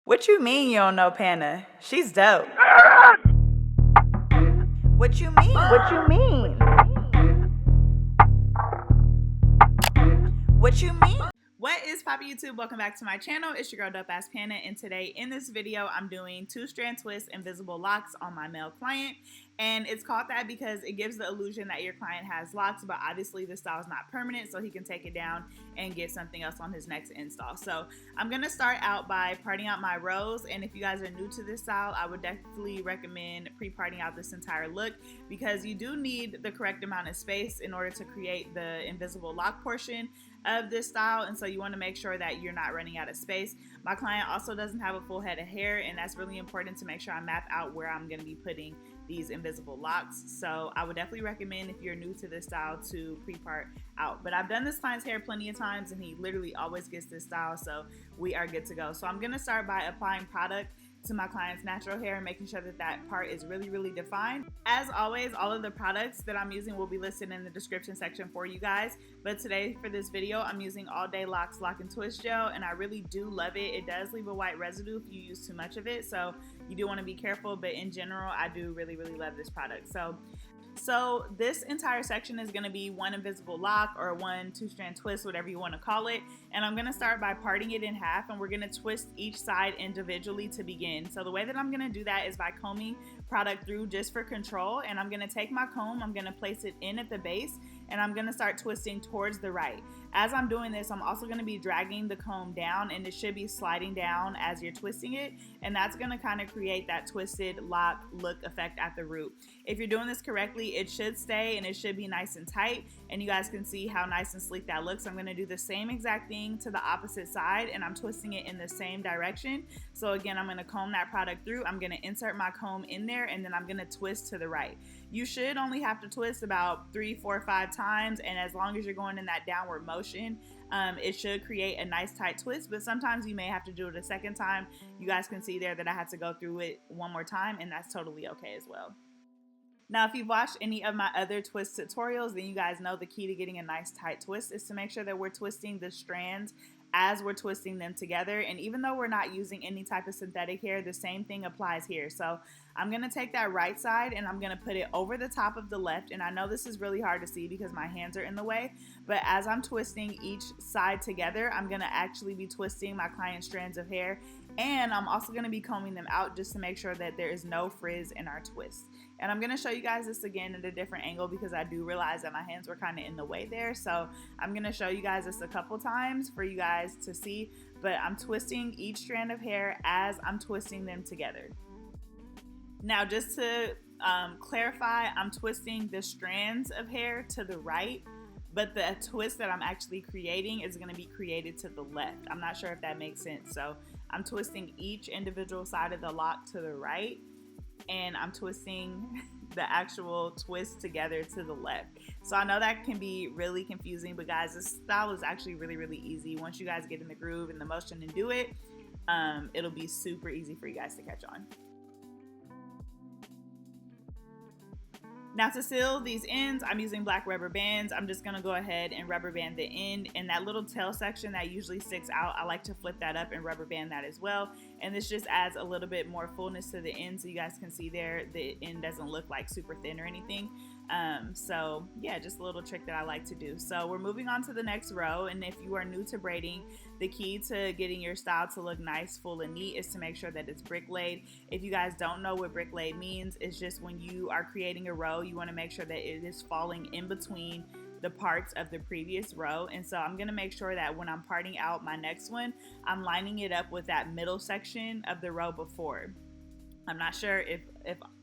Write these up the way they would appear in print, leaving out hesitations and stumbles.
What you mean you don't know Panna? She's dope. What you mean? What you mean? What you mean? What is poppin' YouTube? Welcome back to my channel. It's your girl Dopeaxxpana, and today in this video I'm doing 2-strand twist invisible locks on my male client. And it's called that because it gives the illusion that your client has locks, but obviously the style is not permanent, so he can take it down and get something else on his next install. So I'm gonna start out by parting out my rows, and if you guys are new to this style, I would definitely recommend pre-parting out this entire look because you do need the correct amount of space in order to create the invisible lock portion of this style, and so you want to make sure that you're not running out of space. My client also doesn't have a full head of hair, and that's really important to make sure I map out where I'm going to be putting these invisible locks. So I would definitely recommend, if you're new to this style, to pre-part out. But I've done this client's hair plenty of times and he literally always gets this style, so we are good to go. So I'm going to start by applying product to my client's natural hair and making sure that that part is really defined. As always, all of the products that I'm using will be listed in the description section for you guys, but today for this video I'm using All Day Locks Lock and Twist Gel, and I really do love it. It does leave a white residue if you use too much of it, so you do want to be careful, but in general I do really love this product. So this entire section is going to be one invisible lock or one 2-strand twist, whatever you want to call it. And I'm going to start by parting it in half, and we're going to twist each side individually to begin. So the way that I'm going to do that is by combing product through just for control. And I'm going to take my comb, I'm going to place it in at the base, and I'm going to start twisting towards the right. As I'm doing this, I'm also going to be dragging the comb down, and it should be sliding down as you're twisting it, and that's going to kind of create that twisted lock look effect at the root. If you're doing this correctly, it should stay and it should be nice and tight, and you guys can see how nice and sleek that looks. I'm going to do the same exact thing to the opposite side, and I'm twisting it in the same direction. So again, I'm going to comb that product through, I'm going to insert my comb in there, and then I'm going to twist to the right. You should only have to twist about 3, 4, 5 times, and as long as you're going in that downward motion, it should create a nice tight twist, but sometimes you may have to do it a second time. You guys can see there that I had to go through it one more time, and that's totally okay as well. Now, if you've watched any of my other twist tutorials, then you guys know the key to getting a nice tight twist is to make sure that we're twisting the strands as we're twisting them together. And even though we're not using any type of synthetic hair, the same thing applies here. So I'm going to take that right side and I'm going to put it over the top of the left. And I know this is really hard to see because my hands are in the way, but as I'm twisting each side together, I'm going to actually be twisting my client's strands of hair, and I'm also going to be combing them out just to make sure that there is no frizz in our twist. And I'm going to show you guys this again at a different angle because I do realize that my hands were kind of in the way there. So I'm going to show you guys this a couple times for you guys to see, but I'm twisting each strand of hair as I'm twisting them together. Now, just to clarify, I'm twisting the strands of hair to the right, but the twist that I'm actually creating is going to be created to the left. I'm not sure if that makes sense. So I'm twisting each individual side of the lock to the right, and I'm twisting the actual twist together to the left. So I know that can be really confusing, but guys, this style is actually really easy. Once you guys get in the groove and the motion and do it, it'll be super easy for you guys to catch on. Now, to seal these ends, I'm using black rubber bands. I'm just gonna go ahead and rubber band the end, and that little tail section that usually sticks out, I like to flip that up and rubber band that as well. And this just adds a little bit more fullness to the end, so you guys can see there the end doesn't look like super thin or anything. So yeah, just a little trick that I like to do. So we're moving on to the next row, and if you are new to braiding, the key to getting your style to look nice, full, and neat is to make sure that it's brick laid. If you guys don't know what brick laid means, it's just when you are creating a row, you want to make sure that it is falling in between the parts of the previous row. And so I'm going to make sure that when I'm parting out my next one, I'm lining it up with that middle section of the row before. I'm not sure if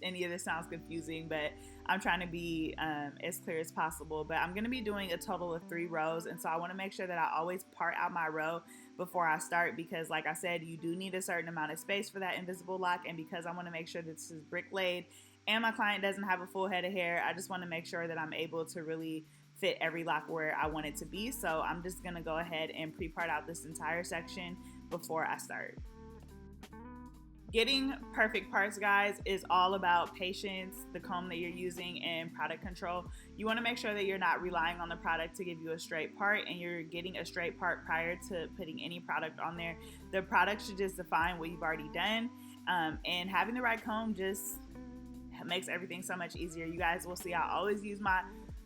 any of this sounds confusing, but I'm trying to be as clear as possible. But I'm going to be doing a total of 3 rows, and so I want to make sure that I always part out my row before I start, because like I said, you do need a certain amount of space for that invisible lock, and because I want to make sure that this is brick laid and my client doesn't have a full head of hair, I just want to make sure that I'm able to really fit every lock where I want it to be. So I'm just going to go ahead and pre-part out this entire section before I start. Getting perfect parts, guys, is all about patience, the comb that you're using, and product control. You want to make sure that you're not relying on the product to give you a straight part, and you're getting a straight part prior to putting any product on there. The product should just define what you've already done, and having the right comb just makes everything so much easier. You guys will see I always use my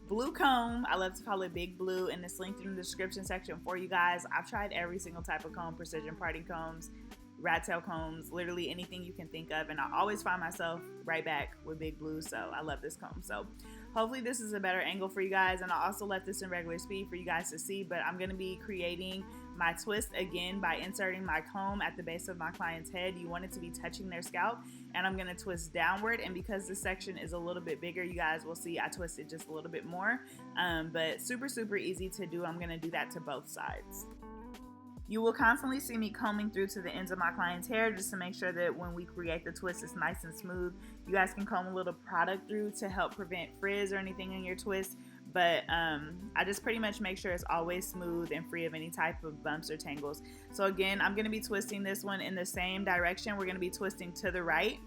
blue comb. I love to call it Big Blue, and it's linked in the description section for you guys. I've tried every single type of comb, precision parting combs, rat tail combs, literally anything you can think of, and I always find myself right back with Big Blue. So I love this comb. So hopefully this is a better angle for you guys, and I also left this in regular speed for you guys to see, but I'm going to be creating my twist again by inserting my comb at the base of my client's head. You want it to be touching their scalp, and I'm going to twist downward, and because this section is a little bit bigger, you guys will see I twisted just a little bit more, but super easy to do. I'm going to do that to both sides. You will constantly see me combing through to the ends of my client's hair just to make sure that when we create the twist, it's nice and smooth. You guys can comb a little product through to help prevent frizz or anything in your twist, but I just pretty much make sure it's always smooth and free of any type of bumps or tangles. So again, I'm going to be twisting this one in the same direction. We're going to be twisting to the right.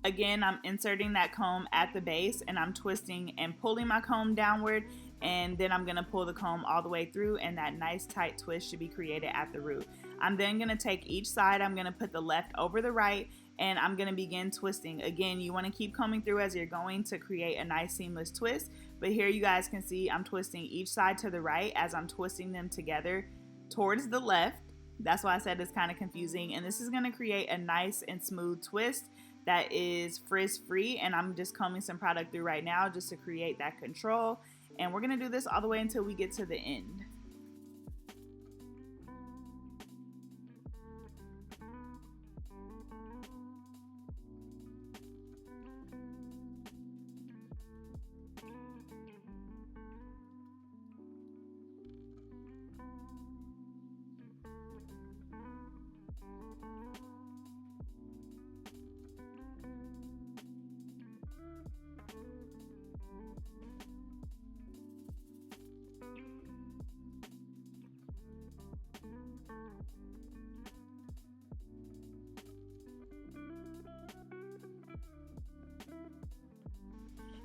Again, I'm inserting that comb at the base, and I'm twisting and pulling my comb downward, and then I'm going to pull the comb all the way through, and that nice tight twist should be created at the root. I'm then going to take each side. I'm going to put the left over the right, and I'm going to begin twisting. Again, you want to keep combing through as you're going to create a nice seamless twist, but here you guys can see I'm twisting each side to the right as I'm twisting them together towards the left. That's why I said it's kind of confusing, and this is going to create a nice and smooth twist that is frizz free, and I'm just combing some product through right now just to create that control, and we're going to do this all the way until we get to the end.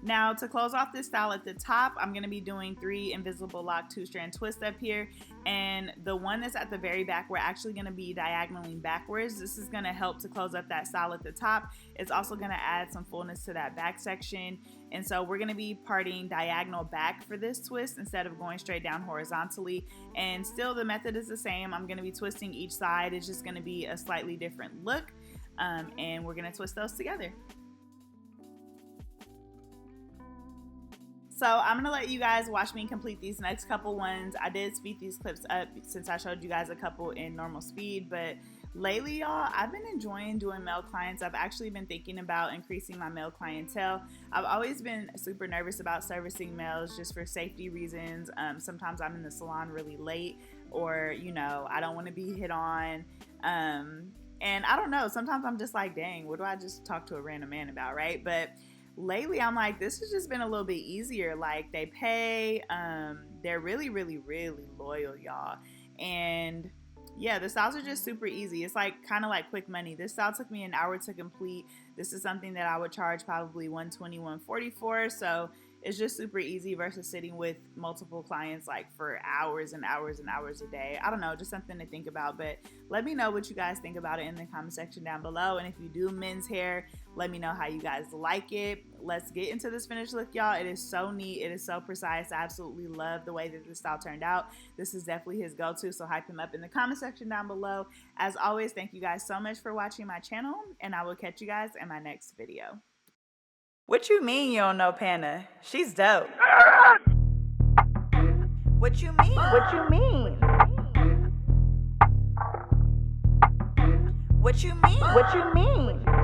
Now to close off this style at the top, I'm going to be doing 3 invisible lock 2-strand twists up here, and the one that's at the very back, we're actually going to be diagonally backwards. This is going to help to close up that style at the top. It's also going to add some fullness to that back section, and so we're going to be parting diagonal back for this twist instead of going straight down horizontally, and still the method is the same. I'm going to be twisting each side. It's just going to be a slightly different look, and we're going to twist those together. So I'm going to let you guys watch me complete these next couple ones. I did speed these clips up since I showed you guys a couple in normal speed, but lately, y'all, I've been enjoying doing male clients. I've actually been thinking about increasing my male clientele. I've always been super nervous about servicing males just for safety reasons. Sometimes I'm in the salon really late, or, you know, I don't want to be hit on. And I don't know, sometimes I'm just like, dang, what do I just talk to a random man about, right? But lately I'm like, this has just been a little bit easier. Like, they pay, they're really loyal, y'all, and yeah, the styles are just super easy. It's like kind of like quick money. This style took me an hour to complete. This is something that I would charge probably $120, $140 for, so it's just super easy versus sitting with multiple clients like for hours and hours and hours a day. I don't know, just something to think about, but let me know what you guys think about it in the comment section down below. And if you do men's hair, let me know how you guys like it. Let's get into this finished look, y'all. It is so neat. It is so precise. I absolutely love the way that this style turned out. This is definitely his go-to, so hype him up in the comment section down below. As always, thank you guys so much for watching my channel, and I will catch you guys in my next video. What you mean you don't know Pana? She's dope. What you mean? What you mean? What you mean? What you mean?